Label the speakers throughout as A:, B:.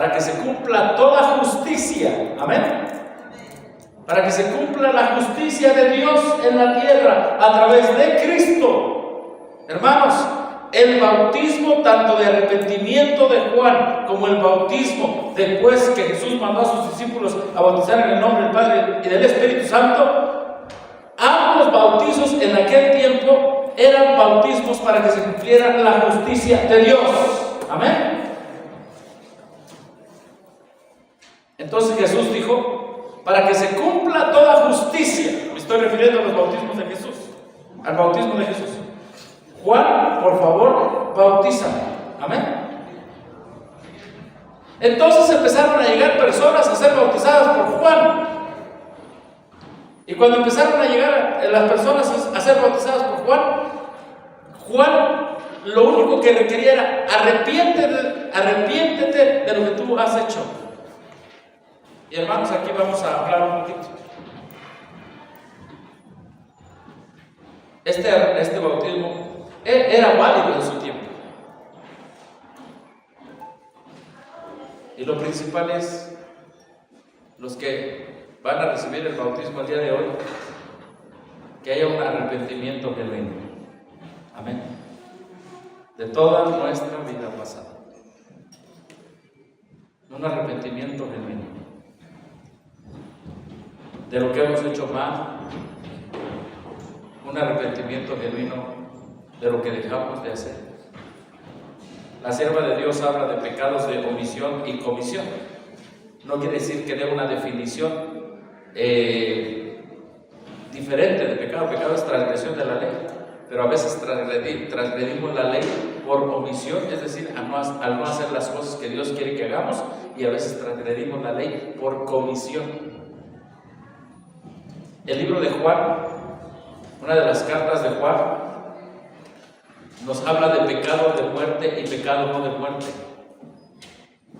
A: para que se cumpla toda justicia. Amén. Para que se cumpla la justicia de Dios en la tierra a través de Cristo. Hermanos, el bautismo tanto de arrepentimiento de Juan como el bautismo después que Jesús mandó a sus discípulos a bautizar en el nombre del Padre y del Espíritu Santo, ambos bautizos en aquel tiempo eran bautismos para que se cumpliera la justicia de Dios. Amén. Entonces Jesús dijo, para que se cumpla toda justicia, me estoy refiriendo a los bautismos de Jesús, al bautismo de Jesús. Juan, por favor, bautízame. Amén. Entonces empezaron a llegar personas a ser bautizadas por Juan. Y cuando empezaron a llegar las personas a ser bautizadas por Juan lo único que requería era arrepiéntete de lo que tú has hecho. Y hermanos, aquí vamos a hablar un poquito. Este bautismo era válido en su tiempo. Y lo principal es los que van a recibir el bautismo el día de hoy, que haya un arrepentimiento genuino. Amén. De toda nuestra vida pasada. Un arrepentimiento genuino. De lo que hemos hecho mal. Un arrepentimiento genuino de lo que dejamos de hacer. La sierva de Dios habla de pecados de omisión y comisión. No quiere decir que dé una definición diferente de pecado. Pecado es transgresión de la ley, pero a veces transgredimos la ley por omisión, es decir, al no hacer las cosas que Dios quiere que hagamos, y a veces transgredimos la ley por comisión. El libro de Juan, una de las cartas de Juan, nos habla de pecado de muerte y pecado no de muerte.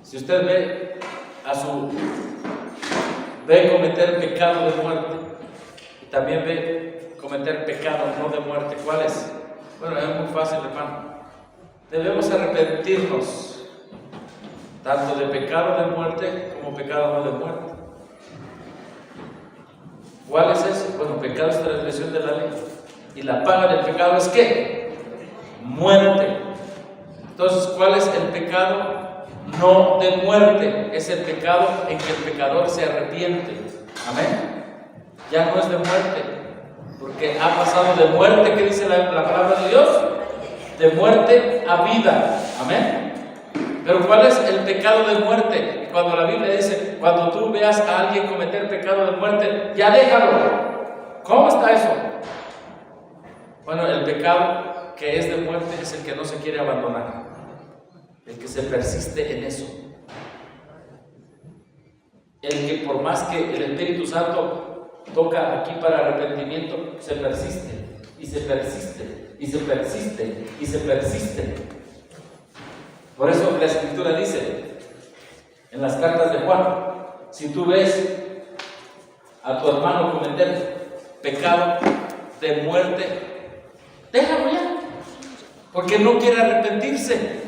A: Si usted ve cometer pecado de muerte y también ve cometer pecado no de muerte, ¿cuál es? Bueno, es muy fácil, hermano. Debemos arrepentirnos tanto de pecado de muerte como pecado no de muerte. ¿Cuál es eso? Bueno, pecado es transgresión de la ley. Y la paga del pecado es ¿qué? Muerte. Entonces, ¿cuál es el pecado no de muerte? Es el pecado en que el pecador se arrepiente. Amén. Ya no es de muerte, porque ha pasado de muerte, ¿qué dice la palabra de Dios? De muerte a vida. Amén. Pero ¿cuál es el pecado de muerte? Cuando la Biblia dice, cuando tú veas a alguien cometer pecado de muerte, ya déjalo. ¿Cómo está eso? Bueno, el pecado que es de muerte es el que no se quiere abandonar, el que se persiste en eso, el que por más que el Espíritu Santo toca aquí para arrepentimiento, se persiste, y se persiste, y se persiste, y se persiste. Por eso la Escritura dice, en las cartas de Juan, si tú ves a tu hermano cometer pecado de muerte, déjalo ya, porque no quiere arrepentirse.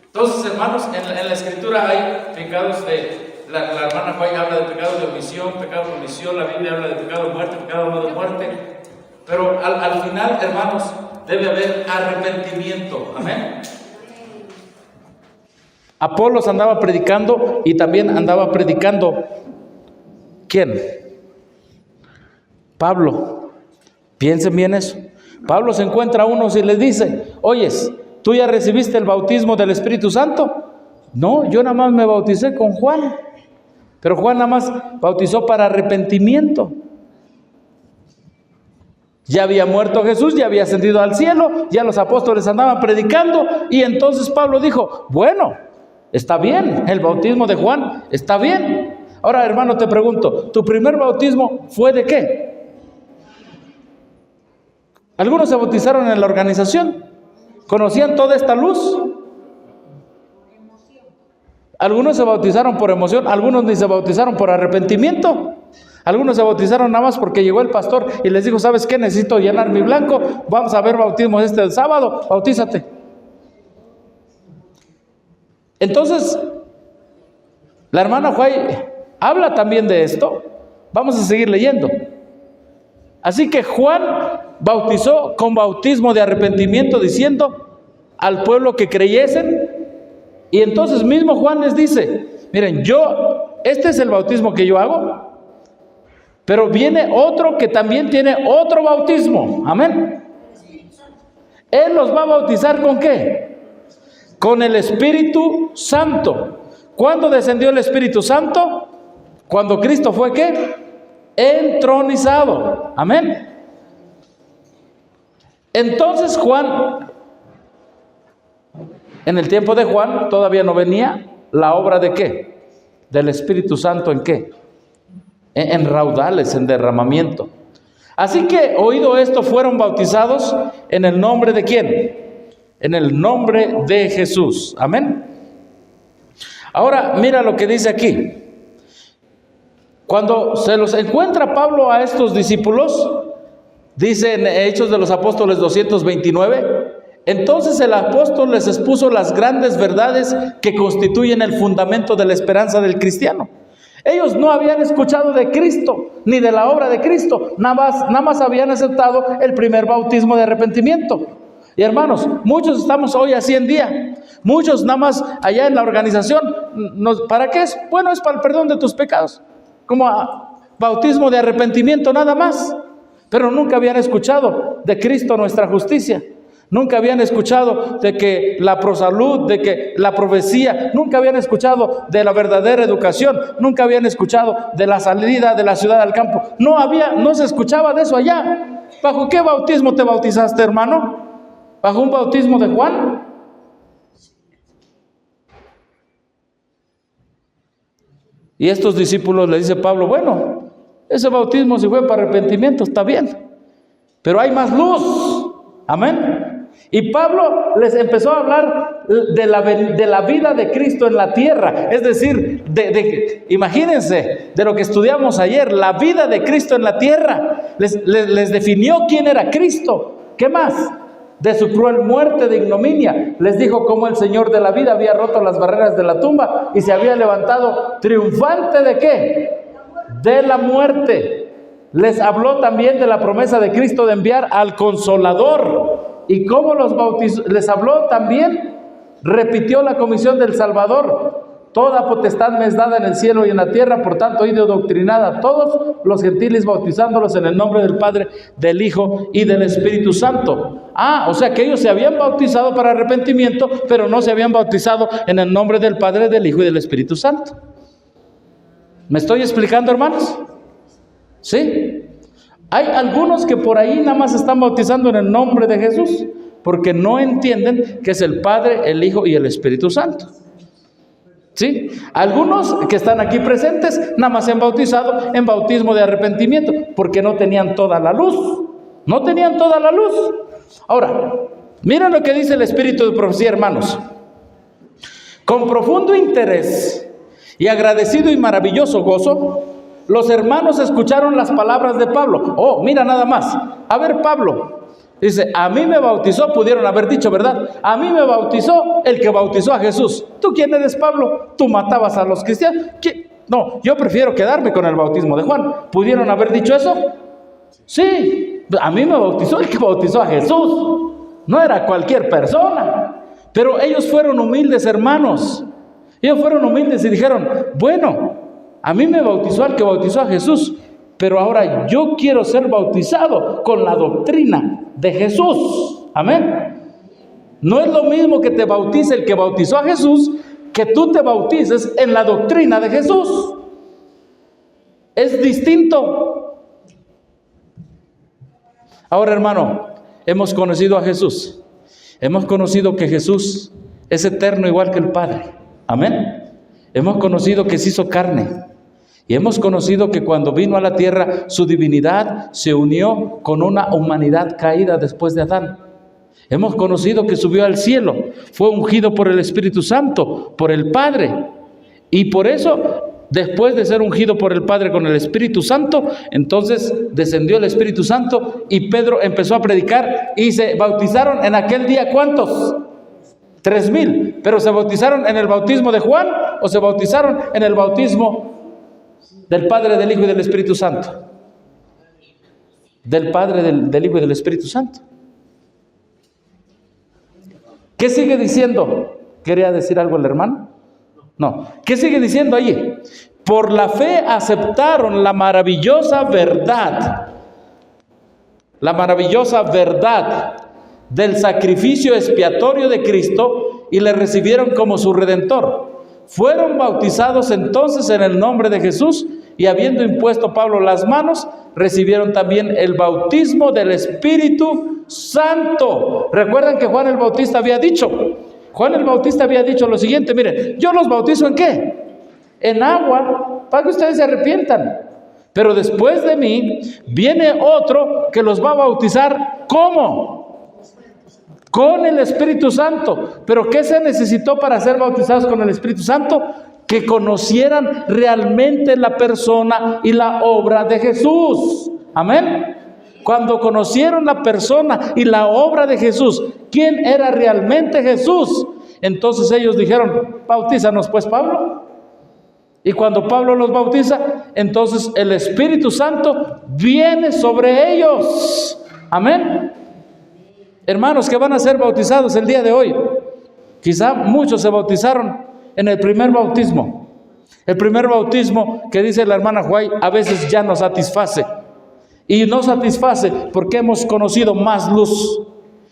A: Entonces, hermanos, en la Escritura hay pecados de... La hermana Juan habla de pecado de omisión, la Biblia habla de pecado de muerte, pecado no de muerte. Pero al final, hermanos, debe haber arrepentimiento. Amén. Apolos andaba predicando y también andaba predicando. ¿Quién? Pablo. Piensen bien eso. Pablo se encuentra a unos y les dice, oyes, ¿tú ya recibiste el bautismo del Espíritu Santo? No, yo nada más me bauticé con Juan. Pero Juan nada más bautizó para arrepentimiento. Ya había muerto Jesús, ya había ascendido al cielo, ya los apóstoles andaban predicando, y entonces Pablo dijo, bueno, está bien, el bautismo de Juan está bien. Ahora, hermano, te pregunto, ¿tu primer bautismo fue de qué? Algunos se bautizaron en la organización, ¿conocían toda esta luz? Algunos se bautizaron por emoción, algunos ni se bautizaron por arrepentimiento. Algunos se bautizaron nada más porque llegó el pastor y les dijo, ¿sabes qué? Necesito llenar mi blanco, vamos a ver bautismos el sábado, bautízate. Entonces, la hermana White habla también de esto. Vamos a seguir leyendo. Así que Juan bautizó con bautismo de arrepentimiento, diciendo al pueblo que creyesen. Y entonces mismo Juan les dice, miren, este es el bautismo que yo hago, pero viene otro que también tiene otro bautismo. Amén. Él los va a bautizar ¿con qué? Con el Espíritu Santo. ¿Cuándo descendió el Espíritu Santo? Cuando Cristo fue ¿qué? Entronizado. Amén. Entonces Juan, en el tiempo de Juan todavía no venía la obra de ¿qué? Del Espíritu Santo. ¿En qué? En raudales, en derramamiento. Así que, oído esto, fueron bautizados en el nombre de ¿quién? En el nombre de Jesús. Amén. Ahora, mira lo que dice aquí. Cuando se los encuentra Pablo a estos discípulos, dice en Hechos de los Apóstoles 229, entonces el apóstol les expuso las grandes verdades que constituyen el fundamento de la esperanza del cristiano. Ellos no habían escuchado de Cristo, ni de la obra de Cristo, nada más habían aceptado el primer bautismo de arrepentimiento. Y hermanos, muchos estamos hoy así en día, muchos nada más allá en la organización, ¿para qué es? Bueno, es para el perdón de tus pecados, como bautismo de arrepentimiento nada más, pero nunca habían escuchado de Cristo nuestra justicia. Nunca habían escuchado de que la prosalud, de que la profecía, nunca habían escuchado de la verdadera educación, nunca habían escuchado de la salida de la ciudad al campo. No se escuchaba de eso allá. ¿Bajo qué bautismo te bautizaste, hermano? ¿Bajo un bautismo de Juan? Y estos discípulos le dice Pablo, bueno, ese bautismo si fue para arrepentimiento está bien, pero hay más luz. Amén. Y Pablo les empezó a hablar de la vida de Cristo en la tierra. Es decir, imagínense de lo que estudiamos ayer, la vida de Cristo en la tierra. Les definió quién era Cristo. ¿Qué más? De su cruel muerte de ignominia. Les dijo cómo el Señor de la vida había roto las barreras de la tumba y se había levantado triunfante ¿de qué? De la muerte. Les habló también de la promesa de Cristo de enviar al Consolador. ¿Y cómo los bautizó? Les habló también, repitió la comisión del Salvador. Toda potestad me es dada en el cielo y en la tierra, por tanto, id y doctrinad a todos los gentiles, bautizándolos en el nombre del Padre, del Hijo y del Espíritu Santo. O sea que ellos se habían bautizado para arrepentimiento, pero no se habían bautizado en el nombre del Padre, del Hijo y del Espíritu Santo. ¿Me estoy explicando, hermanos? ¿Sí? Hay algunos que por ahí nada más están bautizando en el nombre de Jesús, porque no entienden que es el Padre, el Hijo y el Espíritu Santo. ¿Sí? Algunos que están aquí presentes nada más se han bautizado en bautismo de arrepentimiento, porque no tenían toda la luz. No tenían toda la luz. Ahora, miren lo que dice el Espíritu de Profecía, hermanos. Con profundo interés y agradecido y maravilloso gozo, los hermanos escucharon las palabras de Pablo. Mira nada más. A ver, Pablo, dice, a mí me bautizó, pudieron haber dicho, ¿verdad? A mí me bautizó el que bautizó a Jesús. ¿Tú quién eres, Pablo? ¿Tú matabas a los cristianos? No, yo prefiero quedarme con el bautismo de Juan. ¿Pudieron haber dicho eso? Sí, a mí me bautizó el que bautizó a Jesús. No era cualquier persona. Pero ellos fueron humildes, hermanos. Ellos fueron humildes y dijeron, bueno, a mí me bautizó el que bautizó a Jesús, pero ahora yo quiero ser bautizado con la doctrina de Jesús. Amén. No es lo mismo que te bautice el que bautizó a Jesús, que tú te bautices en la doctrina de Jesús. Es distinto. Ahora, hermano, hemos conocido a Jesús. Hemos conocido que Jesús es eterno igual que el Padre. Amén. Hemos conocido que se hizo carne. Y hemos conocido que cuando vino a la tierra, su divinidad se unió con una humanidad caída después de Adán. Hemos conocido que subió al cielo, fue ungido por el Espíritu Santo, por el Padre. Y por eso, después de ser ungido por el Padre con el Espíritu Santo, entonces descendió el Espíritu Santo y Pedro empezó a predicar y se bautizaron en aquel día, ¿cuántos?
B: 3,000. ¿Pero se bautizaron en el bautismo de Juan o se bautizaron en el bautismo del Padre, del Hijo y del Espíritu Santo? Del Padre, del Hijo y del Espíritu Santo. ¿Qué sigue diciendo? ¿Quería decir algo el hermano? No. ¿Qué sigue diciendo allí? Por la fe aceptaron la maravillosa verdad del sacrificio expiatorio de Cristo y le recibieron como su Redentor. Fueron bautizados entonces en el nombre de Jesús y habiendo impuesto Pablo las manos, recibieron también el bautismo del Espíritu Santo. ¿Recuerdan que Juan el Bautista había dicho? Juan el Bautista había dicho lo siguiente, miren, yo los bautizo ¿en qué? En agua, para que ustedes se arrepientan. Pero después de mí viene otro que los va a bautizar, ¿cómo? Con el Espíritu Santo. ¿Pero qué se necesitó para ser bautizados con el Espíritu Santo? Que conocieran realmente la persona y la obra de Jesús. Amén. Cuando conocieron la persona y la obra de Jesús, ¿quién era realmente Jesús? Entonces ellos dijeron, bautízanos pues, Pablo. Y cuando Pablo los bautiza, entonces el Espíritu Santo viene sobre ellos. Amén. Hermanos que van a ser bautizados el día de hoy, quizá muchos se bautizaron en el primer bautismo. El primer bautismo que dice la hermana Huay a veces ya nos satisface. Y no satisface porque hemos conocido más luz.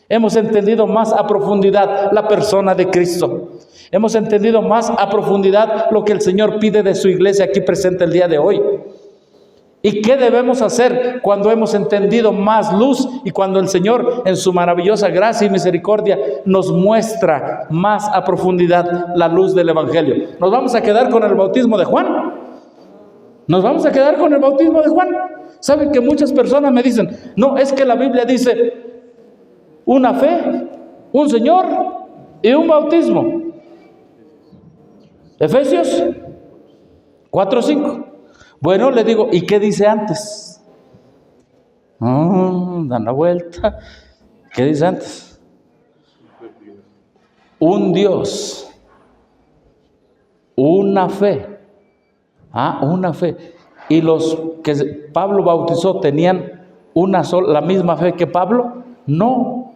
B: Hemos entendido más a profundidad la persona de Cristo. Hemos entendido más a profundidad lo que el Señor pide de su iglesia aquí presente el día de hoy. ¿Y qué debemos hacer cuando hemos entendido más luz y cuando el Señor en su maravillosa gracia y misericordia nos muestra más a profundidad la luz del Evangelio? ¿Nos vamos a quedar con el bautismo de Juan? ¿Nos vamos a quedar con el bautismo de Juan? ¿Saben que muchas personas me dicen, no, es que la Biblia dice una fe, un Señor y un bautismo? Efesios 4:5. Bueno, le digo, ¿y qué dice antes? Dan la vuelta. ¿Qué dice antes? Un Dios, una fe. Una fe. ¿Y los que Pablo bautizó tenían la misma fe que Pablo? No.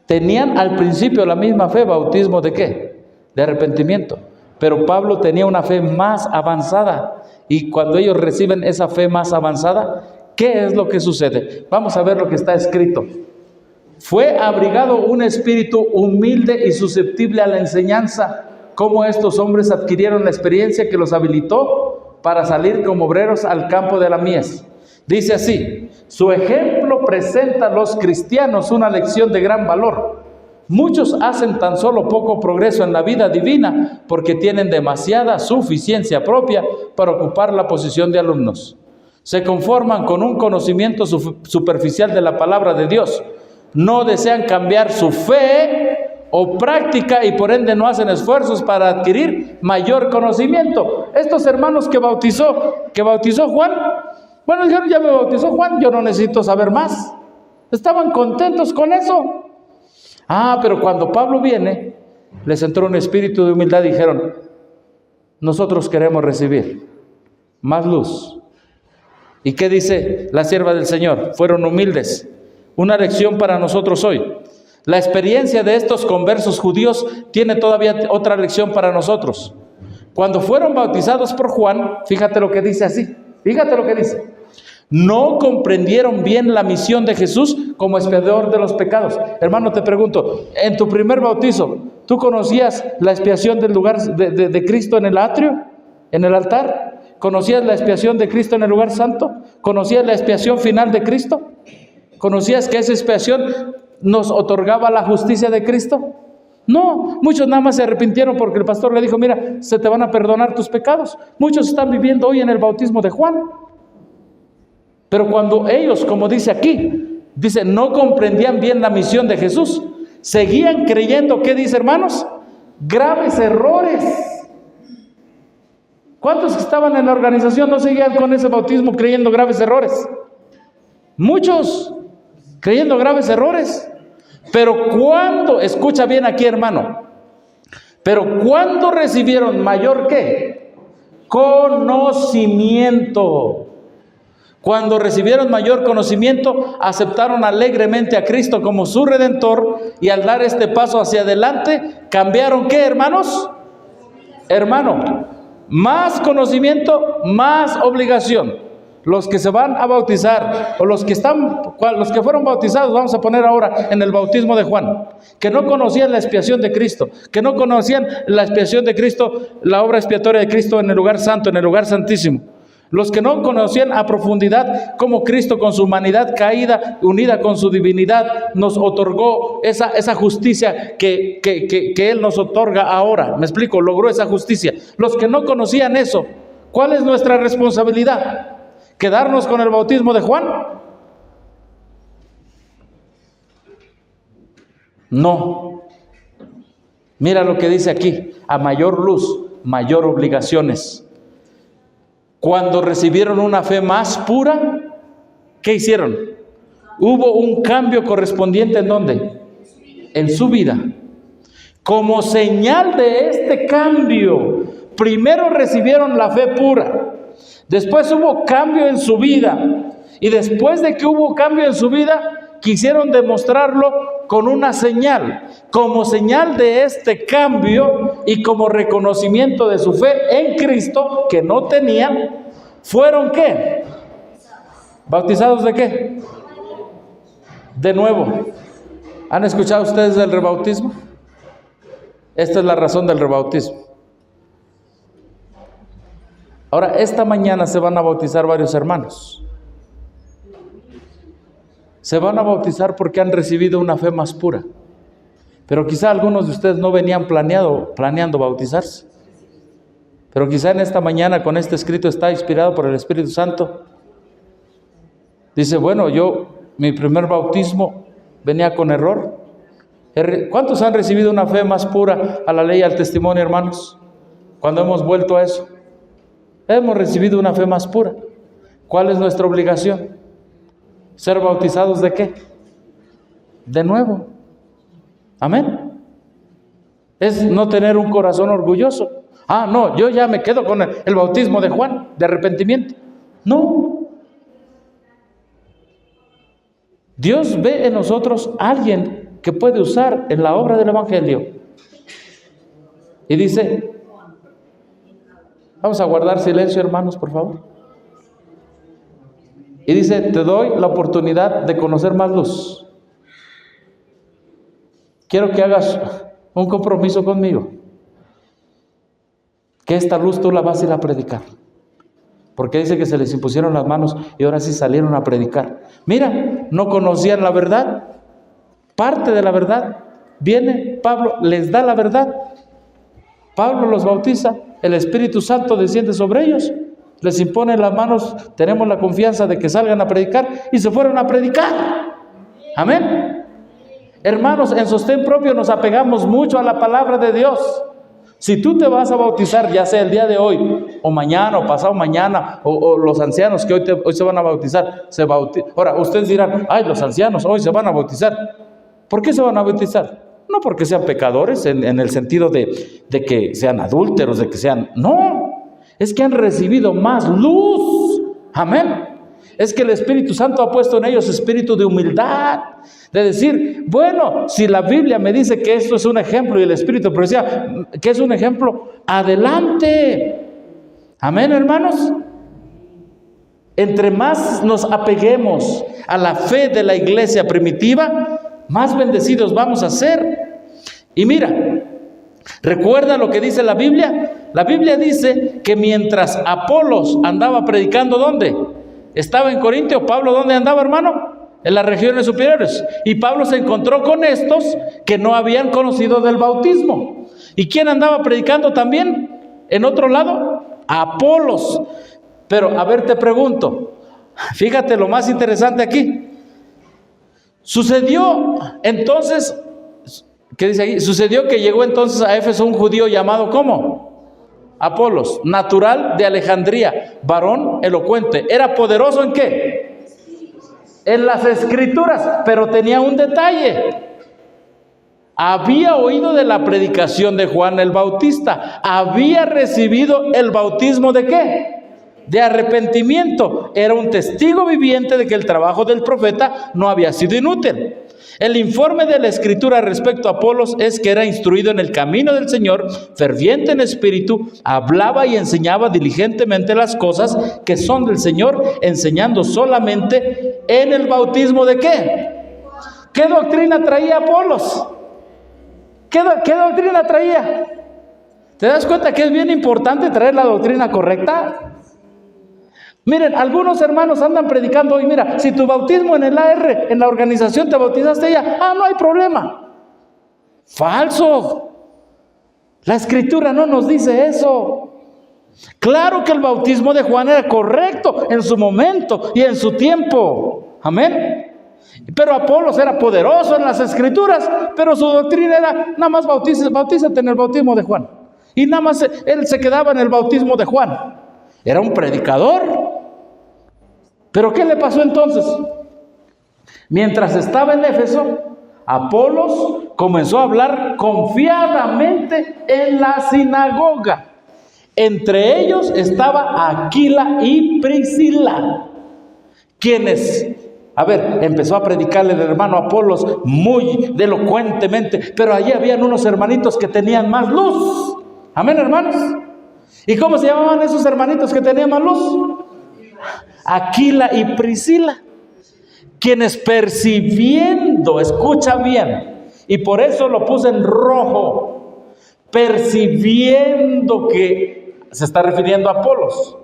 B: Tenían al principio la misma fe, bautismo ¿de qué? De arrepentimiento. Pero Pablo tenía una fe más avanzada. Y cuando ellos reciben esa fe más avanzada, ¿qué es lo que sucede? Vamos a ver lo que está escrito. Fue abrigado un espíritu humilde y susceptible a la enseñanza. Cómo estos hombres adquirieron la experiencia que los habilitó para salir como obreros al campo de la mies. Dice así, su ejemplo presenta a los cristianos una lección de gran valor. Muchos hacen tan solo poco progreso en la vida divina porque tienen demasiada suficiencia propia para ocupar la posición de alumnos. Se conforman con un conocimiento superficial de la palabra de Dios. No desean cambiar su fe o práctica y por ende no hacen esfuerzos para adquirir mayor conocimiento. Estos hermanos que bautizó Juan, bueno, dijeron, ya me bautizó Juan, yo no necesito saber más. Estaban contentos con eso. Pero cuando Pablo viene, les entró un espíritu de humildad y dijeron, nosotros queremos recibir más luz. ¿Y qué dice la sierva del Señor? Fueron humildes. Una lección para nosotros hoy. La experiencia de estos conversos judíos tiene todavía otra lección para nosotros. Cuando fueron bautizados por Juan, fíjate lo que dice así, fíjate lo que dice. No comprendieron bien la misión de Jesús como expiador de los pecados. Hermano, te pregunto, en tu primer bautizo, ¿tú conocías la expiación del lugar de Cristo en el atrio, en el altar? ¿Conocías la expiación de Cristo en el lugar santo? ¿Conocías la expiación final de Cristo? ¿Conocías que esa expiación nos otorgaba la justicia de Cristo? No, muchos nada más se arrepintieron porque el pastor le dijo, mira, se te van a perdonar tus pecados. Muchos están viviendo hoy en el bautismo de Juan. Pero cuando ellos, como dice aquí, no comprendían bien la misión de Jesús, seguían creyendo, ¿qué dice, hermanos? Graves errores. ¿Cuántos que estaban en la organización no seguían con ese bautismo creyendo graves errores? Muchos creyendo graves errores. Pero cuando, escucha bien aquí, hermano, pero cuando recibieron mayor ¿qué? Conocimiento. Cuando recibieron mayor conocimiento, aceptaron alegremente a Cristo como su Redentor, y al dar este paso hacia adelante, cambiaron ¿qué, hermanos? Hermano, más conocimiento, más obligación. Los que se van a bautizar, o los que fueron bautizados, vamos a poner ahora en el bautismo de Juan, que no conocían la expiación de Cristo, que no conocían la expiación de Cristo, la obra expiatoria de Cristo en el lugar santo, en el lugar santísimo. Los que no conocían a profundidad cómo Cristo, con su humanidad caída, unida con su divinidad, nos otorgó esa justicia que Él nos otorga ahora. Me explico, logró esa justicia. Los que no conocían eso, ¿cuál es nuestra responsabilidad? ¿Quedarnos con el bautismo de Juan? No. Mira lo que dice aquí: a mayor luz, mayor obligaciones. Cuando recibieron una fe más pura, ¿qué hicieron? Hubo un cambio correspondiente, ¿en dónde? En su vida. Como señal de este cambio, primero recibieron la fe pura, después hubo cambio en su vida, y después de que hubo cambio en su vida, quisieron demostrarlo con una señal. Como señal de este cambio y como reconocimiento de su fe en Cristo que no tenían, ¿fueron qué? ¿Bautizados de qué? De nuevo. ¿Han escuchado ustedes del rebautismo? Esta es la razón del rebautismo. Ahora, esta mañana se van a bautizar varios hermanos. Se van a bautizar porque han recibido una fe más pura. Pero quizá algunos de ustedes no venían planeando bautizarse. Pero quizá en esta mañana, con este escrito, está inspirado por el Espíritu Santo. Dice, bueno, mi primer bautismo venía con error. ¿Cuántos han recibido una fe más pura a la ley y al testimonio, hermanos? Cuando hemos vuelto a eso, hemos recibido una fe más pura. ¿Cuál es nuestra obligación? ¿Ser bautizados de qué? De nuevo. Amén. Es no tener un corazón orgulloso. Ah, no, yo ya me quedo con el bautismo de Juan, de arrepentimiento. No. Dios ve en nosotros a alguien que puede usar en la obra del Evangelio. Y dice, vamos a guardar silencio, hermanos, por favor. Y dice, te doy la oportunidad de conocer más luz. Quiero que hagas un compromiso conmigo. Que esta luz tú la vas a ir a predicar. Porque dice que se les impusieron las manos y ahora sí salieron a predicar. Mira, no conocían la verdad. Parte de la verdad. Viene Pablo, les da la verdad. Pablo los bautiza. El Espíritu Santo desciende sobre ellos. Les impone las manos, tenemos la confianza de que salgan a predicar, y se fueron a predicar. Amén. Hermanos, en sostén propio nos apegamos mucho a la palabra de Dios. Si tú te vas a bautizar, ya sea el día de hoy, o mañana, o pasado mañana, o los ancianos que hoy se van a bautizar, Ahora, ustedes dirán, ay, los ancianos hoy se van a bautizar. ¿Por qué se van a bautizar? No porque sean pecadores, en el sentido de que sean adúlteros, de que sean... No. Es que han recibido más luz. Amén. Es que el Espíritu Santo ha puesto en ellos espíritu de humildad. De decir, bueno, si la Biblia me dice que esto es un ejemplo y el Espíritu decía que es un ejemplo, adelante. Amén, hermanos. Entre más nos apeguemos a la fe de la iglesia primitiva, más bendecidos vamos a ser. Y mira, ¿recuerda lo que dice la Biblia? La Biblia dice que mientras Apolos andaba predicando, ¿dónde? Estaba en Corintio. Pablo, ¿dónde andaba, hermano? En las regiones superiores. Y Pablo se encontró con estos que no habían conocido del bautismo. ¿Y quién andaba predicando también? En otro lado, Apolos. Pero, a ver, te pregunto, fíjate lo más interesante aquí. Sucedió entonces, ¿qué dice aquí? Sucedió que llegó entonces a Éfeso un judío llamado, ¿cómo? Apolos, natural de Alejandría, varón elocuente. ¿Era poderoso en qué? En las escrituras, pero tenía un detalle. había oído de la predicación de Juan el Bautista, había recibido el bautismo ¿de qué? De arrepentimiento. Era un testigo viviente de que el trabajo del profeta no había sido inútil. El informe de la Escritura respecto a Apolos es que era instruido en el camino del Señor, ferviente en espíritu, hablaba y enseñaba diligentemente las cosas que son del Señor, enseñando solamente en el bautismo ¿de qué? ¿Qué doctrina traía Apolos? ¿Qué doctrina traía? ¿Te das cuenta que es bien importante traer la doctrina correcta? Miren, algunos hermanos andan predicando hoy, mira, si tu bautismo en el AR, en la organización te bautizaste ya, no hay problema. Falso. La Escritura no nos dice eso. Claro que el bautismo de Juan era correcto en su momento y en su tiempo. Amén. Pero Apolos era poderoso en las Escrituras, pero su doctrina era, nada más bautízate en el bautismo de Juan. Y nada más él se quedaba en el bautismo de Juan. Era un predicador. ¿Pero qué le pasó entonces? Mientras estaba en Éfeso, Apolos comenzó a hablar confiadamente en la sinagoga. Entre ellos estaba Aquila y Priscila, quienes, empezó a predicarle el hermano Apolos muy elocuentemente, pero allí habían unos hermanitos que tenían más luz. Amén, hermanos. ¿Y cómo se llamaban esos hermanitos que tenían más luz? Aquila y Priscila, quienes percibiendo, escucha bien, y por eso lo puse en rojo, percibiendo que, se está refiriendo a Apolos,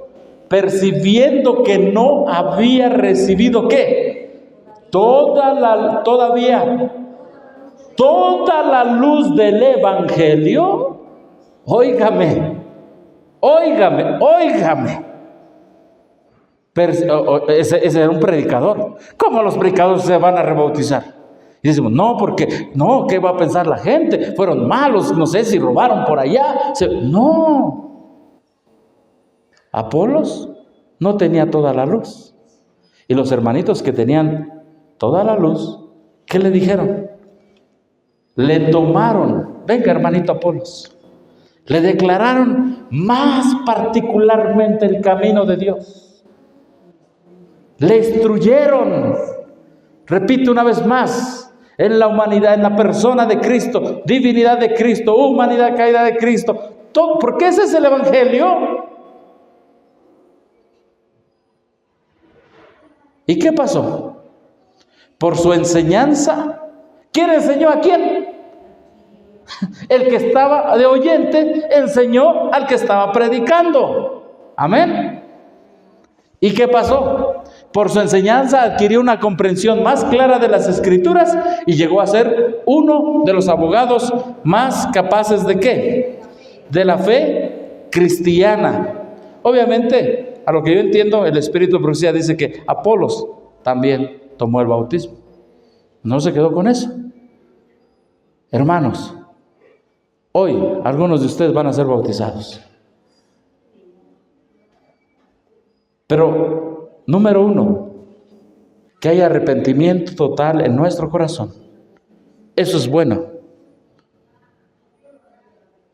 B: percibiendo que no había recibido ¿qué? Toda la luz del Evangelio. Óigame. Ese era un predicador. ¿Cómo los predicadores se van a rebautizar? Y decimos, no, ¿qué va a pensar la gente? Fueron malos, no sé si robaron por allá. No. Apolos no tenía toda la luz. Y los hermanitos que tenían toda la luz, ¿qué le dijeron? Le tomaron, venga hermanito Apolos. Le declararon más particularmente el camino de Dios. Le instruyeron, repito una vez más, en la humanidad, en la persona de Cristo, divinidad de Cristo, humanidad caída de Cristo, todo, porque ese es el Evangelio. ¿Y qué pasó? Por su enseñanza, ¿quién enseñó a quién? El que estaba de oyente enseñó al que estaba predicando. Amén. ¿Y qué pasó? Por su enseñanza adquirió una comprensión más clara de las Escrituras y llegó a ser uno de los abogados más capaces ¿de qué? De la fe cristiana. Obviamente, a lo que yo entiendo, el Espíritu de Profecía dice que Apolos también tomó el bautismo. No se quedó con eso. Hermanos, hoy algunos de ustedes van a ser bautizados. Pero, número 1, que haya arrepentimiento total en nuestro corazón. Eso es bueno.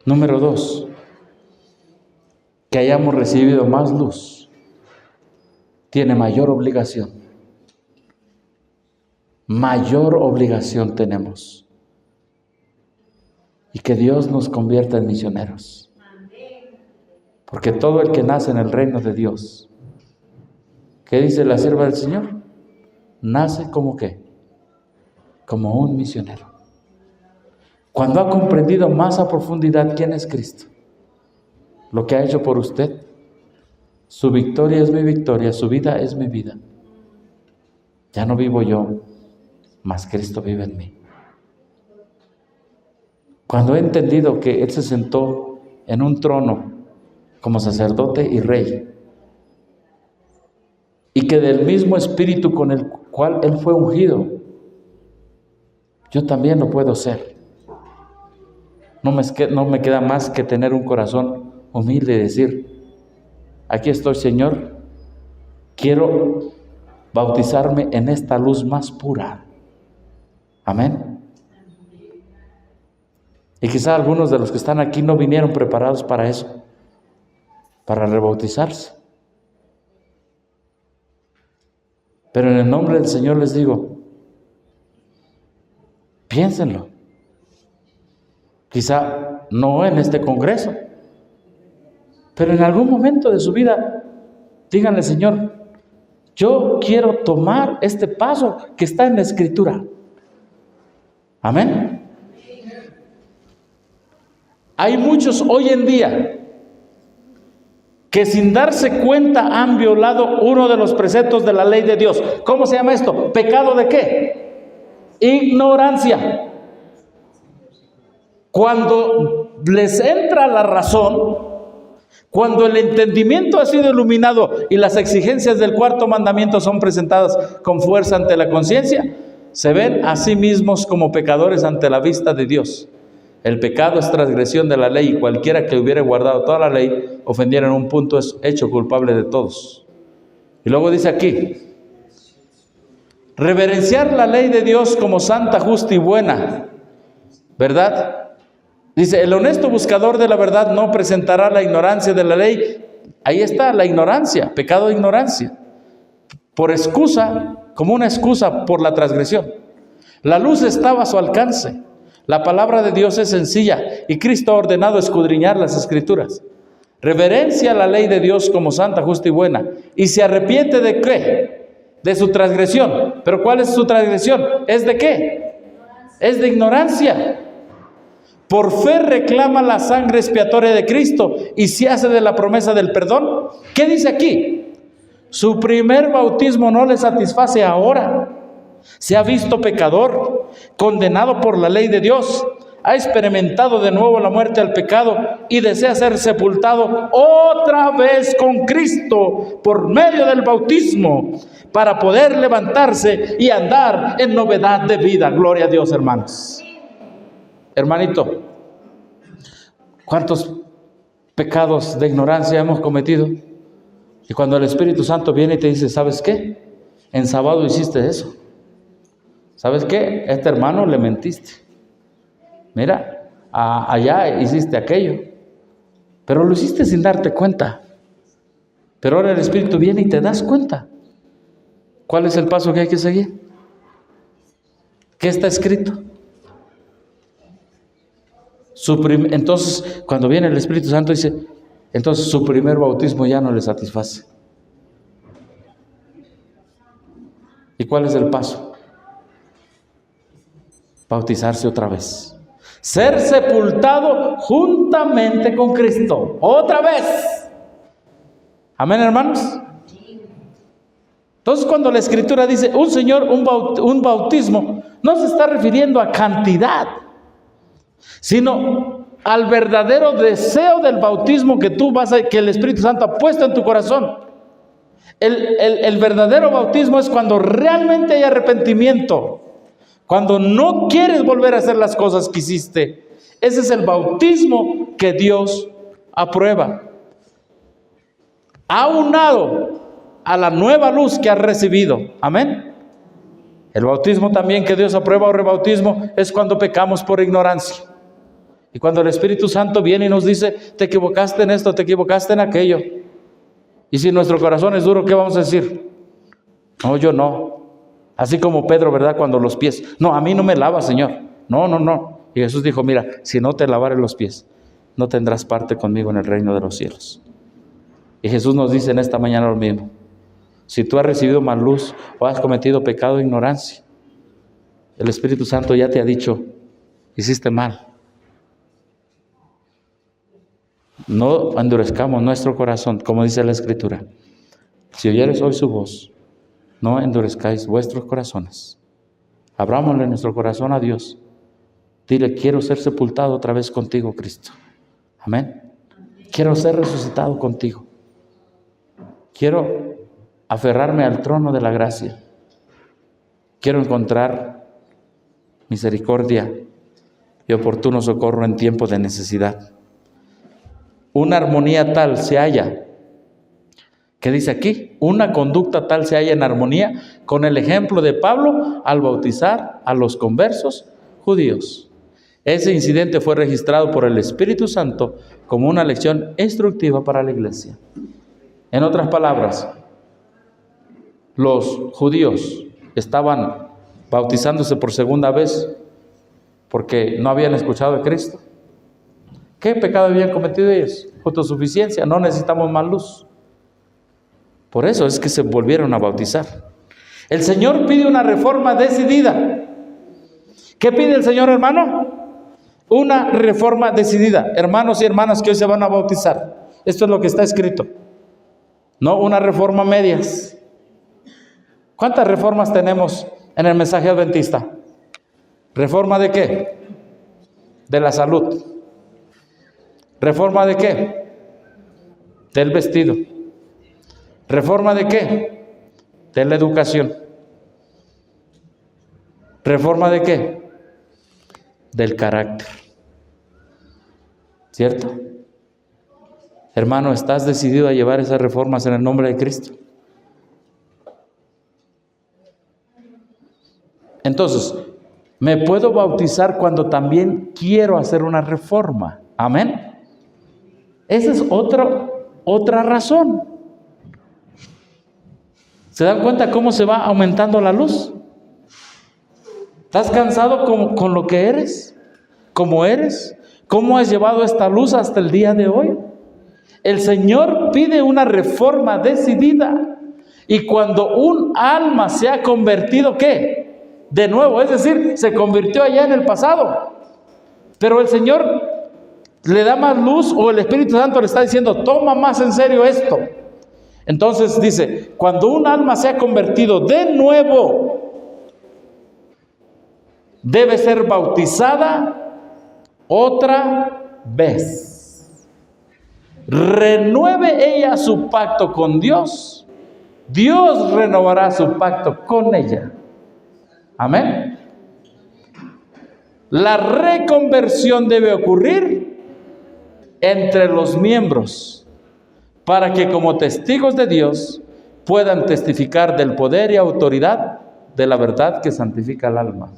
B: Número 2, que hayamos recibido más luz. Tiene mayor obligación. Mayor obligación tenemos. Y que Dios nos convierta en misioneros. Porque todo el que nace en el reino de Dios, ¿qué dice la sierva del Señor? Nace como ¿qué? Como un misionero. Cuando ha comprendido más a profundidad quién es Cristo, lo que ha hecho por usted, su victoria es mi victoria, su vida es mi vida. Ya no vivo yo, mas Cristo vive en mí. Cuando he entendido que Él se sentó en un trono como sacerdote y rey, y que del mismo espíritu con el cual Él fue ungido, yo también lo puedo ser. No me queda más que tener un corazón humilde y decir, aquí estoy, Señor, quiero bautizarme en esta luz más pura. Amén. Y quizá algunos de los que están aquí no vinieron preparados para eso, para rebautizarse. Pero en el nombre del Señor les digo, piénsenlo. Quizá no en este congreso, pero en algún momento de su vida, díganle: Señor, yo quiero tomar este paso que está en la Escritura. Amén. Hay muchos hoy en día que sin darse cuenta han violado uno de los preceptos de la ley de Dios. ¿Cómo se llama esto? ¿Pecado de qué? Ignorancia. Cuando les entra la razón, cuando el entendimiento ha sido iluminado y las exigencias del cuarto mandamiento son presentadas con fuerza ante la conciencia, se ven a sí mismos como pecadores ante la vista de Dios. El pecado es transgresión de la ley, y cualquiera que hubiere guardado toda la ley, ofendiera en un punto, es hecho culpable de todos. Y luego dice aquí: reverenciar la ley de Dios como santa, justa y buena, ¿verdad? Dice: el honesto buscador de la verdad no presentará la ignorancia de la ley. Ahí está la ignorancia, pecado de ignorancia, por excusa, como una excusa por la transgresión. La luz estaba a su alcance. La palabra de Dios es sencilla y Cristo ha ordenado escudriñar las Escrituras. Reverencia la ley de Dios como santa, justa y buena, y se arrepiente ¿de qué? De su transgresión. ¿Pero cuál es su transgresión? ¿Es de qué? Es de ignorancia. Por fe reclama la sangre expiatoria de Cristo y se hace de la promesa del perdón. ¿Qué dice aquí? Su primer bautismo no le satisface ahora. Se ha visto pecador, condenado por la ley de Dios, ha experimentado de nuevo la muerte al pecado y desea ser sepultado otra vez con Cristo por medio del bautismo, para poder levantarse y andar en novedad de vida. Gloria a Dios, hermanos. Hermanito, ¿cuántos pecados de ignorancia hemos cometido? Y cuando el Espíritu Santo viene y te dice: ¿sabes qué? En sábado hiciste eso. ¿Sabes qué? A este hermano le mentiste. Mira, allá hiciste aquello. Pero lo hiciste sin darte cuenta. Pero ahora el Espíritu viene y te das cuenta. ¿Cuál es el paso que hay que seguir? ¿Qué está escrito? Entonces, cuando viene el Espíritu Santo, dice: entonces su primer bautismo ya no le satisface. ¿Y cuál es el paso? Bautizarse otra vez. Ser sepultado juntamente con Cristo. Otra vez. Amén, hermanos. Entonces, cuando la Escritura dice un bautismo, no se está refiriendo a cantidad, sino al verdadero deseo del bautismo que el Espíritu Santo ha puesto en tu corazón. El verdadero bautismo es cuando realmente hay arrepentimiento, cuando no quieres volver a hacer las cosas que hiciste. Ese es el bautismo que Dios aprueba, aunado a la nueva luz que has recibido. Amén. El bautismo también que Dios aprueba, o rebautismo, es cuando pecamos por ignorancia. Y cuando el Espíritu Santo viene y nos dice: te equivocaste en esto, te equivocaste en aquello. Y si nuestro corazón es duro, ¿qué vamos a decir? No, yo no. Así como Pedro, ¿verdad? Cuando los pies. No, a mí no me lava, Señor. No. Y Jesús dijo: mira, si no te lavaré los pies, no tendrás parte conmigo en el reino de los cielos. Y Jesús nos dice en esta mañana lo mismo. Si tú has recibido más luz o has cometido pecado de ignorancia, el Espíritu Santo ya te ha dicho: hiciste mal. No endurezcamos nuestro corazón, como dice la Escritura. Si oyeres hoy su voz, no endurezcáis vuestros corazones. Abrámosle nuestro corazón a Dios. Dile: quiero ser sepultado otra vez contigo, Cristo. Amén. Quiero ser resucitado contigo. Quiero aferrarme al trono de la gracia. Quiero encontrar misericordia y oportuno socorro en tiempo de necesidad. Una armonía tal se halla, ¿qué dice aquí? Una conducta tal se halla en armonía con el ejemplo de Pablo al bautizar a los conversos judíos. Ese incidente fue registrado por el Espíritu Santo como una lección instructiva para la iglesia. En otras palabras, los judíos estaban bautizándose por segunda vez porque no habían escuchado de Cristo. ¿Qué pecado habían cometido ellos? Autosuficiencia, no necesitamos más luz. Por eso es que se volvieron a bautizar. El Señor pide una reforma decidida. ¿Qué pide el Señor, hermano? Una reforma decidida. Hermanos y hermanas que hoy se van a bautizar, esto es lo que está escrito. No una reforma a medias. ¿Cuántas reformas tenemos en el mensaje adventista? ¿Reforma de qué? De la salud. ¿Reforma de qué? Del vestido. ¿Reforma de qué? De la educación. ¿Reforma de qué? Del carácter. ¿Cierto? Hermano, ¿estás decidido a llevar esas reformas en el nombre de Cristo? Entonces, me puedo bautizar cuando también quiero hacer una reforma. Amén. Esa es otra razón. ¿Se dan cuenta cómo se va aumentando la luz? ¿Estás cansado con lo que eres? ¿Cómo eres? ¿Cómo has llevado esta luz hasta el día de hoy? El Señor pide una reforma decidida. Y cuando un alma se ha convertido, ¿qué? De nuevo, es decir, se convirtió allá en el pasado. Pero el Señor le da más luz, o el Espíritu Santo le está diciendo, toma más en serio esto. Entonces dice, cuando un alma se ha convertido de nuevo, debe ser bautizada otra vez. Renueve ella su pacto con Dios, Dios renovará su pacto con ella. Amén. La reconversión debe ocurrir entre los miembros para que como testigos de Dios puedan testificar del poder y autoridad de la verdad que santifica el alma.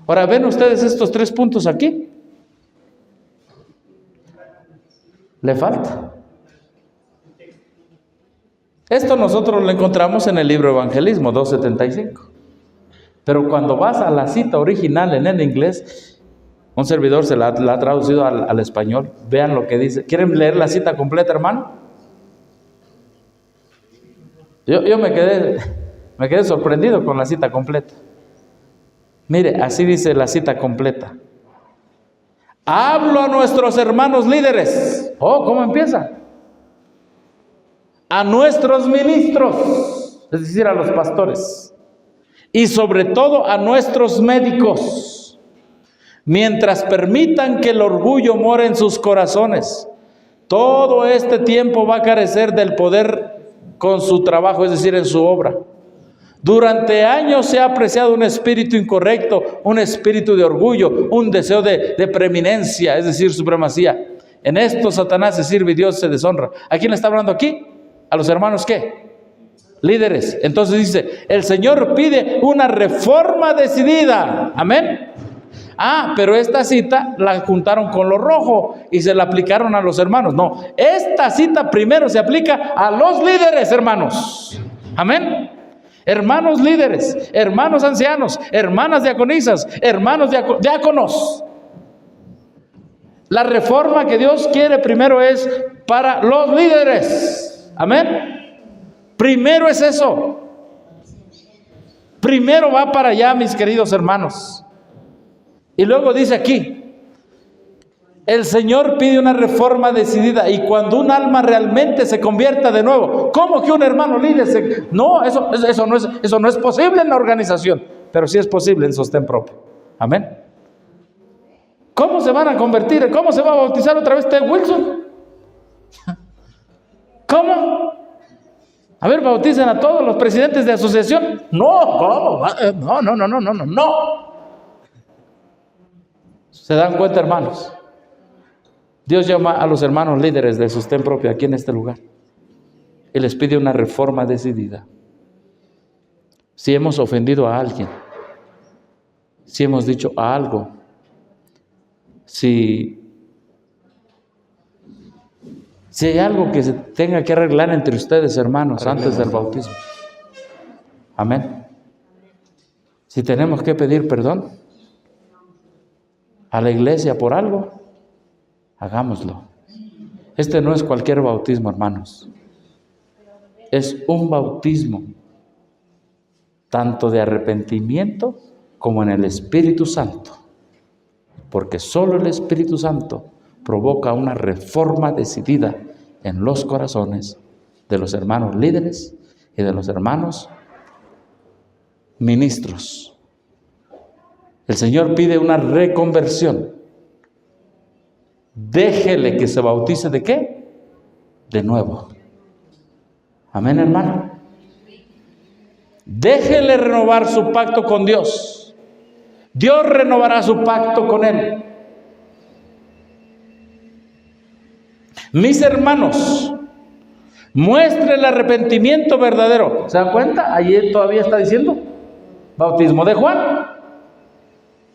B: Ahora, ¿ven ustedes estos 3 puntos aquí? Le falta. Esto nosotros lo encontramos en el libro Evangelismo 2:75. Pero cuando vas a la cita original en el inglés, un servidor se la ha traducido al español. Vean lo que dice. ¿Quieren leer la cita completa, hermano? Yo me quedé sorprendido con la cita completa. Mire, así dice la cita completa. Hablo a nuestros hermanos líderes. Oh, ¿cómo empieza? A nuestros ministros, es decir, a los pastores. Y sobre todo a nuestros médicos. Mientras permitan que el orgullo more en sus corazones, todo este tiempo va a carecer del poder con su trabajo, es decir, en su obra. Durante años se ha apreciado un espíritu incorrecto, un espíritu de orgullo, un deseo de preeminencia, es decir, supremacía. En esto Satanás se sirve y Dios se deshonra. ¿A quién le está hablando aquí? ¿A los hermanos qué? Líderes. Entonces dice, el Señor pide una reforma decidida. Amén. Pero esta cita la juntaron con lo rojo y se la aplicaron a los hermanos. No, esta cita primero se aplica a los líderes, hermanos. Amén. Hermanos líderes, hermanos ancianos, hermanas diaconisas, hermanos diáconos. La reforma que Dios quiere primero es para los líderes. Amén. Primero es eso. Primero va para allá, mis queridos hermanos. Y luego dice aquí, el Señor pide una reforma decidida y cuando un alma realmente se convierta de nuevo. ¿Cómo que un hermano líder No, eso no es posible en la organización, pero sí es posible en sostén propio. Amén. ¿Cómo se van a convertir? ¿Cómo se va a bautizar otra vez Ted Wilson? ¿Cómo? A ver, bauticen a todos los presidentes de asociación. No, ¿cómo? No. ¿Se dan cuenta, hermanos? Dios llama a los hermanos líderes de sostén propio aquí en este lugar y les pide una reforma decidida. Si hemos ofendido a alguien, si hemos dicho algo si hay algo que se tenga que arreglar entre ustedes, hermanos, antes del bautismo. Amén. Si tenemos que pedir perdón a la iglesia por algo, hagámoslo. Este no es cualquier bautismo, hermanos. Es un bautismo tanto de arrepentimiento como en el Espíritu Santo. Porque solo el Espíritu Santo provoca una reforma decidida en los corazones de los hermanos líderes y de los hermanos ministros. El Señor pide una reconversión. Déjele que se bautice ¿de qué? De nuevo. Amén, hermano. Déjele renovar su pacto con Dios. Dios renovará su pacto con él. Mis hermanos, muestre el arrepentimiento verdadero. ¿Se dan cuenta? Allí todavía está diciendo bautismo de Juan.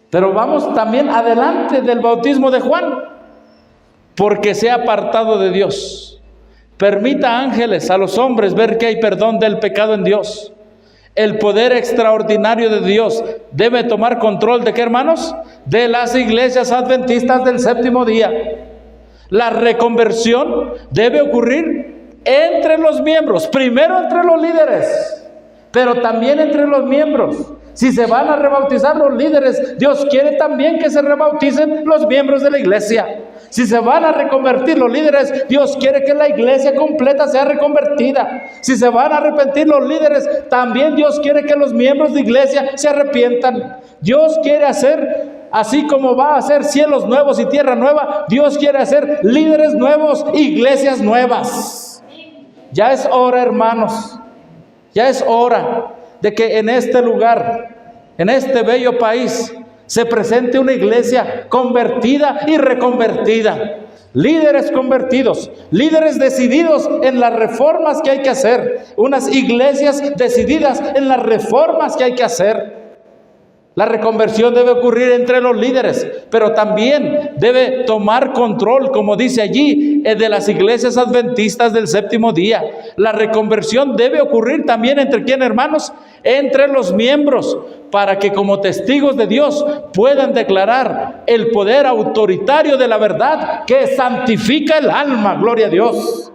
B: Pero vamos también adelante del bautismo de Juan. Porque se ha apartado de Dios. Permita, ángeles, a los hombres ver que hay perdón del pecado en Dios. El poder extraordinario de Dios debe tomar control ¿de qué, hermanos? De las iglesias adventistas del séptimo día. La reconversión debe ocurrir entre los miembros, primero entre los líderes, pero también entre los miembros. Si se van a rebautizar los líderes, Dios quiere también que se rebauticen los miembros de la iglesia. Si se van a reconvertir los líderes, Dios quiere que la iglesia completa sea reconvertida. Si se van a arrepentir los líderes, también Dios quiere que los miembros de iglesia se arrepientan. Dios quiere hacer, así como va a hacer cielos nuevos y tierra nueva, Dios quiere hacer líderes nuevos, iglesias nuevas. Ya es hora, hermanos, ya es hora de que en este lugar, en este bello país, se presente una iglesia convertida y reconvertida. Líderes convertidos, líderes decididos en las reformas que hay que hacer. Unas iglesias decididas en las reformas que hay que hacer. La reconversión debe ocurrir entre los líderes, pero también debe tomar control, como dice allí, de las iglesias adventistas del séptimo día. La reconversión debe ocurrir también entre ¿quién, hermanos? Entre los miembros, para que como testigos de Dios puedan declarar el poder autoritario de la verdad que santifica el alma. Gloria a Dios.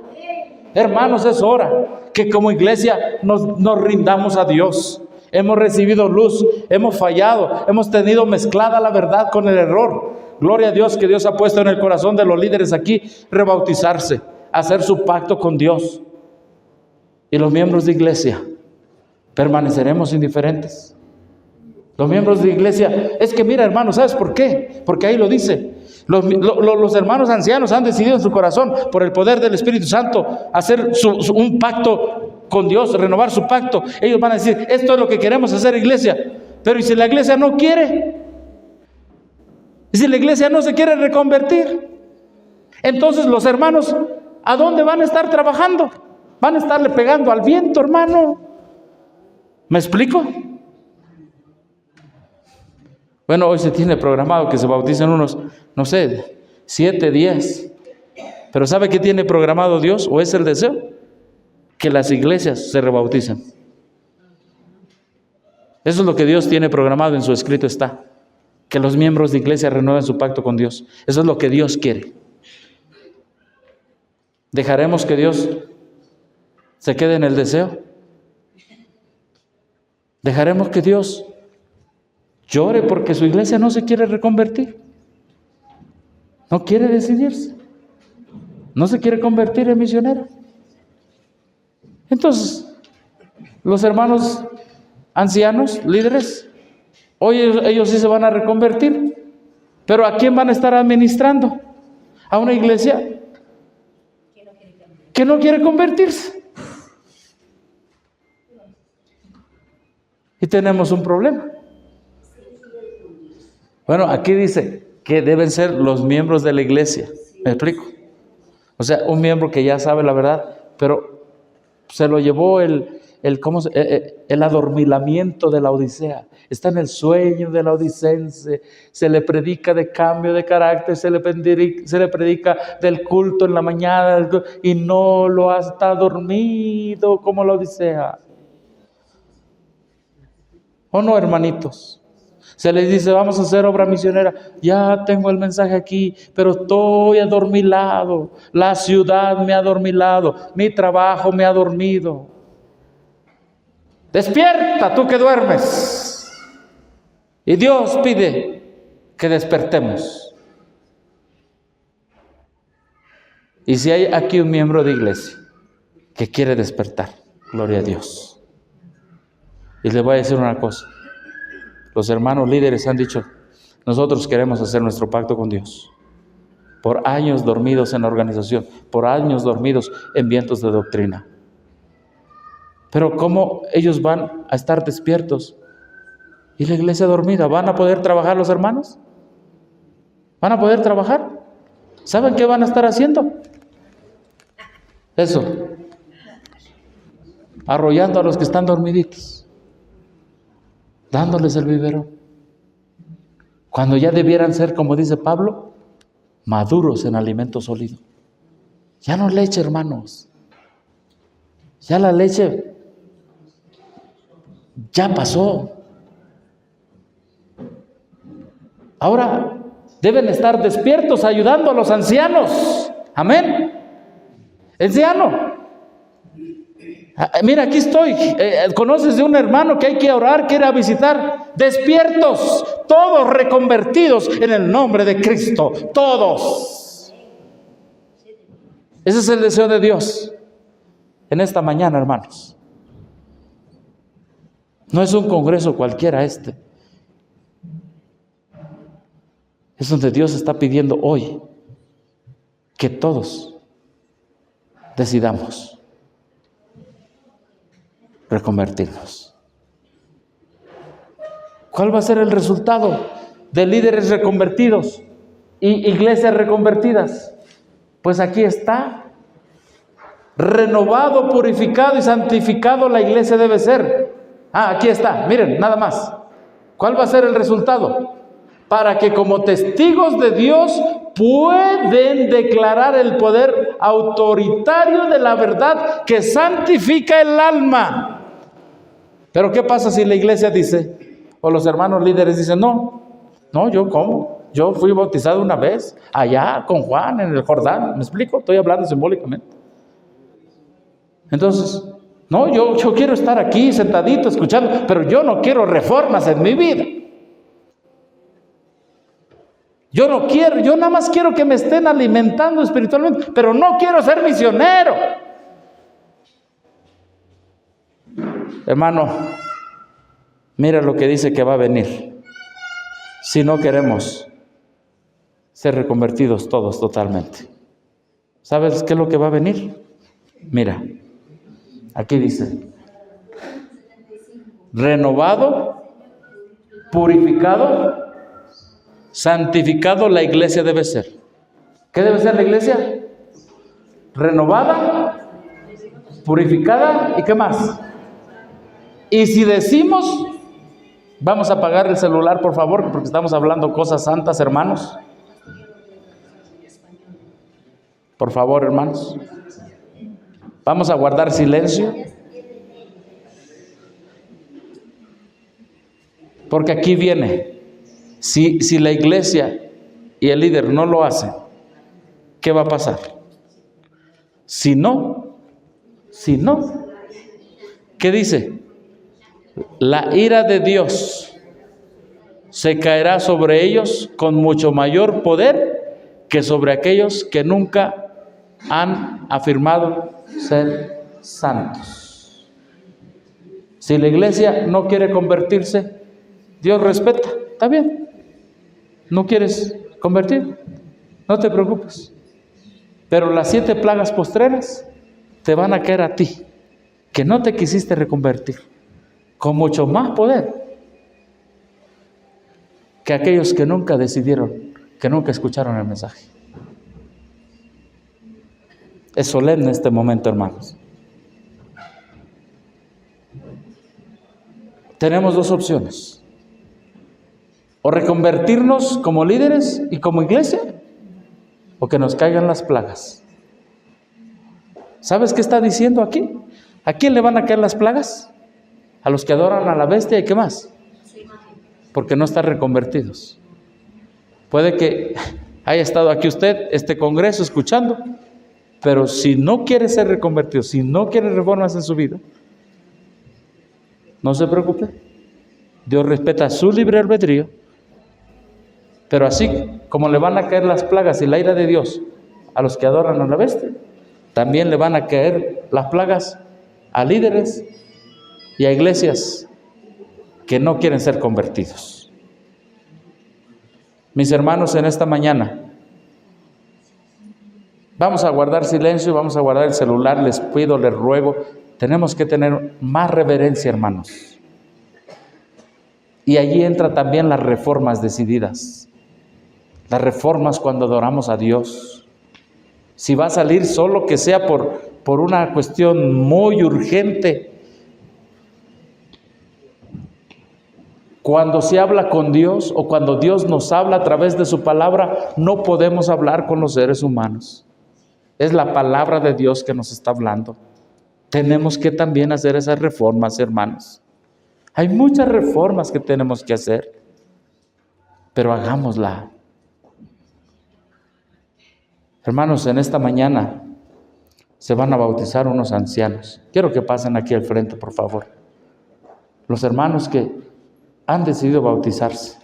B: Hermanos, es hora que como iglesia nos rindamos a Dios. Hemos recibido luz, hemos fallado, hemos tenido mezclada la verdad con el error. Gloria a Dios que Dios ha puesto en el corazón de los líderes aquí rebautizarse, hacer su pacto con Dios. Y los miembros de iglesia, ¿permaneceremos indiferentes? Los miembros de iglesia, es que mira, hermano, ¿sabes por qué? Porque ahí lo dice. Los hermanos ancianos han decidido en su corazón, por el poder del Espíritu Santo, hacer un pacto con Dios, renovar su pacto. Ellos van a decir, esto es lo que queremos hacer, iglesia. Pero ¿y si la iglesia no quiere? ¿Y si la iglesia no se quiere reconvertir? Entonces los hermanos, ¿a dónde van a estar trabajando? Van a estarle pegando al viento, hermano. ¿Me explico? Bueno, hoy se tiene programado que se bauticen unos, 7, 10. Pero ¿sabe qué tiene programado Dios? ¿O es el deseo? Que las iglesias se rebauticen. Eso es lo que Dios tiene programado, en su escrito está. Que los miembros de iglesia renueven su pacto con Dios. Eso es lo que Dios quiere. ¿Dejaremos que Dios se quede en el deseo? ¿Dejaremos que Dios llore porque su iglesia no se quiere reconvertir? No quiere decidirse. No se quiere convertir en misionero. Entonces, los hermanos ancianos, líderes, hoy ellos sí se van a reconvertir. Pero ¿a quién van a estar administrando? ¿A una iglesia que no quiere convertirse? Y tenemos un problema. Bueno, aquí dice que deben ser los miembros de la iglesia. ¿Me explico? O sea, un miembro que ya sabe la verdad, pero se lo llevó el el adormilamiento de la Odisea. Está en el sueño de la odicense. Se le predica de cambio de carácter, se le predica del culto en la mañana y no lo está dormido como la Odisea. ¿O no, hermanitos? Se les dice, vamos a hacer obra misionera. Ya tengo el mensaje aquí, pero estoy adormilado. La ciudad me ha adormilado. Mi trabajo me ha dormido. Despierta, tú que duermes. Y Dios pide que despertemos. Y si hay aquí un miembro de iglesia que quiere despertar, gloria a Dios. Y les voy a decir una cosa. Los hermanos líderes han dicho, nosotros queremos hacer nuestro pacto con Dios. Por años dormidos en la organización, por años dormidos en vientos de doctrina. Pero ¿cómo ellos van a estar despiertos? ¿Y la iglesia dormida? ¿Van a poder trabajar los hermanos? ¿Van a poder trabajar? ¿Saben qué van a estar haciendo? Eso. Arrollando a los que están dormiditos. Dándoles el biberón. Cuando ya debieran ser, como dice Pablo, maduros en alimento sólido. Ya no leche, hermanos. Ya la leche ya pasó. Ahora deben estar despiertos ayudando a los ancianos. Amén. Anciano. Mira, aquí estoy. ¿Conoces de un hermano que hay que orar, que ir a visitar? Despiertos, todos reconvertidos en el nombre de Cristo. Todos. Ese es el deseo de Dios en esta mañana, hermanos. No es un congreso cualquiera este. Es donde Dios está pidiendo hoy que todos decidamos reconvertirnos. ¿Cuál va a ser el resultado de líderes reconvertidos y iglesias reconvertidas? Pues aquí está. Renovado, purificado y santificado la iglesia debe ser. Aquí está. Miren, nada más. ¿Cuál va a ser el resultado? Para que como testigos de Dios pueden declarar el poder autoritario de la verdad que santifica el alma. Pero ¿qué pasa si la iglesia dice, o los hermanos líderes dicen, no, yo ¿cómo? Yo fui bautizado una vez, allá con Juan en el Jordán, ¿me explico? Estoy hablando simbólicamente. Entonces, no, yo quiero estar aquí sentadito escuchando, pero yo no quiero reformas en mi vida. Yo no quiero, yo nada más quiero que me estén alimentando espiritualmente, pero no quiero ser misionero. Hermano, mira lo que dice que va a venir. Si no queremos ser reconvertidos todos totalmente. ¿Sabes qué es lo que va a venir? Mira, aquí dice, renovado, purificado, santificado la iglesia debe ser. ¿Qué debe ser la iglesia? Renovada, purificada y ¿qué más? Y si decimos, vamos a apagar el celular por favor, porque estamos hablando cosas santas, hermanos. Por favor, hermanos. Vamos a guardar silencio. Porque aquí viene. Si la iglesia y el líder no lo hacen, ¿qué va a pasar? Si no, ¿qué dice? La ira de Dios se caerá sobre ellos con mucho mayor poder que sobre aquellos que nunca han afirmado ser santos. Si la iglesia no quiere convertirse, Dios respeta, está bien. ¿No quieres convertir? No te preocupes. Pero las 7 plagas postreras te van a caer a ti, que no te quisiste reconvertir, con mucho más poder que aquellos que nunca decidieron, que nunca escucharon el mensaje. Es solemne este momento, hermanos. tenemos dos opciones: o reconvertirnos como líderes y como iglesia, o que nos caigan las plagas. ¿Sabes qué está diciendo aquí? ¿A quién le van a caer las plagas? A los que adoran a la bestia. ¿Y qué más? Porque no están reconvertidos. Puede que haya estado aquí usted, este congreso, escuchando, pero si no quiere ser reconvertido, si no quiere reformas en su vida, no se preocupe. Dios respeta su libre albedrío, pero así como le van a caer las plagas y la ira de Dios a los que adoran a la bestia, también le van a caer las plagas a líderes y a iglesias que no quieren ser convertidos. Mis hermanos, en esta mañana vamos a guardar silencio, vamos a guardar el celular, les pido, les ruego, tenemos que tener más reverencia, hermanos. Y allí entra también las reformas decididas, las reformas cuando adoramos a Dios. Si va a salir, solo que sea por una cuestión muy urgente. Cuando se habla con Dios o cuando Dios nos habla a través de su palabra, no podemos hablar con los seres humanos. Es la palabra de Dios que nos está hablando. Tenemos que también hacer esas reformas, hermanos. Hay muchas reformas que tenemos que hacer, pero hagámosla. Hermanos, en esta mañana se van a bautizar unos ancianos. Quiero que pasen aquí al frente, por favor. Los hermanos que han decidido bautizarse.